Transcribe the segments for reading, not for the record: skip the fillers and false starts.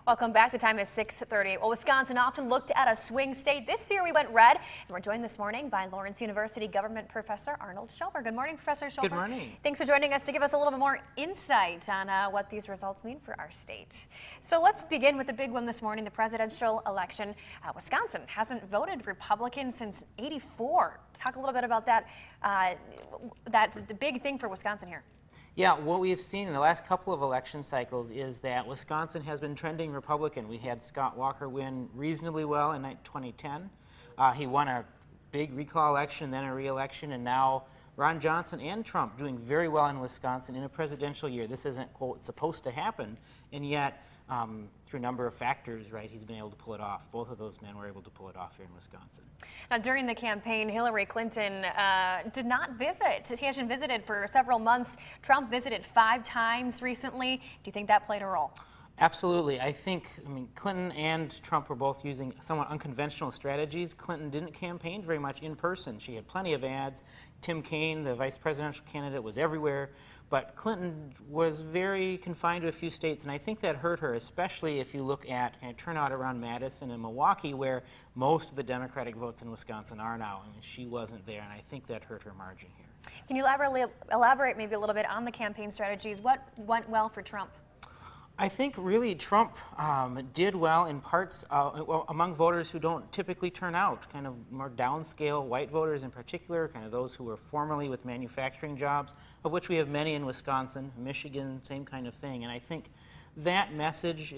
Welcome back. The time is 6:30. Well, Wisconsin often looked at a swing state. This year we went red, and we're joined this morning by Lawrence University government professor Arnold Schober. Good morning, Professor Schober. Good morning. Thanks for joining us to give us a little bit more insight on what these results mean for our state. So let's begin with the big one this morning, the presidential election. Wisconsin hasn't voted Republican since '84. Talk a little bit about that. The big thing for Wisconsin here. Yeah, what we've seen in the last couple of election cycles is that Wisconsin has been trending Republican. We had Scott Walker win reasonably well in 2010. He won a big recall election, then a re-election, and now Ron Johnson and Trump doing very well in Wisconsin in a presidential year. This isn't, quote, supposed to happen, and yet through a number of factors, right, he's been able to pull it off. Both of those men were able to pull it off here in Wisconsin. Now, during the campaign, Hillary Clinton did not visit. She hasn't visited for several months. Trump visited 5 times recently. Do you think that played a role? Absolutely. I mean, Clinton and Trump were both using somewhat unconventional strategies. Clinton didn't campaign very much in person. She had plenty of ads. Tim Kaine, the vice presidential candidate, was everywhere. But Clinton was very confined to a few states, and I think that hurt her, especially if you look at turnout around Madison and Milwaukee, where most of the Democratic votes in Wisconsin are now. I mean, she wasn't there, and I think that hurt her margin here. Can you elaborate maybe a little bit on the campaign strategies? What went well for Trump? I think really Trump did well in parts among voters who don't typically turn out, kind of more downscale white voters in particular, kind of those who were formerly with manufacturing jobs, of which we have many in Wisconsin, Michigan, same kind of thing. And I think that message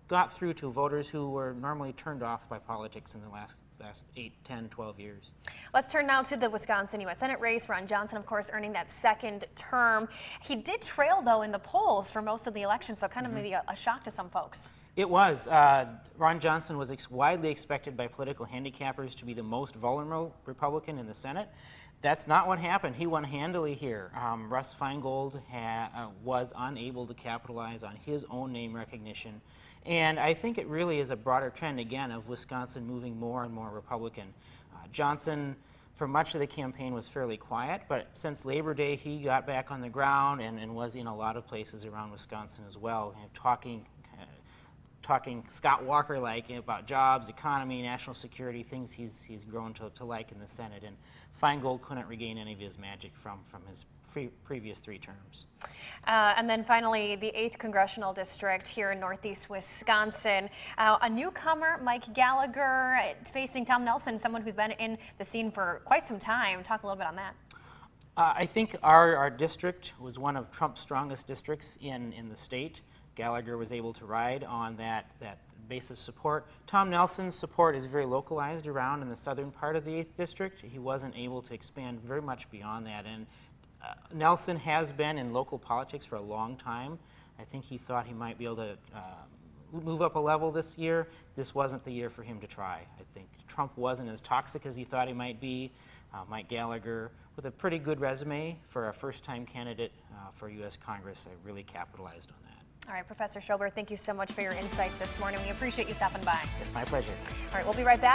got through to voters who were normally turned off by politics in the last 8, 10, 12 years. Let's turn now to the Wisconsin U.S. Senate race. Ron Johnson, of course, earning that second term. He did trail, though, in the polls for most of the election, so kind of maybe a shock to some folks. It was. Ron Johnson was widely expected by political handicappers to be the most vulnerable Republican in the Senate. That's not what happened. He won handily here. Russ Feingold was unable to capitalize on his own name recognition. And I think it really is a broader trend, again, of Wisconsin moving more and more Republican. Johnson, for much of the campaign, was fairly quiet, but since Labor Day, he got back on the ground and was in a lot of places around Wisconsin as well, talking Scott Walker-like about jobs, economy, national security, things he's grown to like in the Senate. And Feingold couldn't regain any of his magic from his previous 3 terms. And then finally, the 8th Congressional District here in Northeast Wisconsin. A newcomer, Mike Gallagher, facing Tom Nelson, someone who's been in the scene for quite some time. Talk a little bit on that. I think our district was one of Trump's strongest districts in the state. Gallagher was able to ride on that base of support. Tom Nelson's support is very localized around in the southern part of the 8th District. He wasn't able to expand very much beyond that. And Nelson has been in local politics for a long time. I think he thought he might be able to move up a level this year. This wasn't the year for him to try. I think Trump wasn't as toxic as he thought he might be. Mike Gallagher, with a pretty good resume for a first-time candidate for U.S. Congress, really capitalized on that. All right, Professor Schober, thank you so much for your insight this morning. We appreciate you stopping by. It's my pleasure. All right, we'll be right back.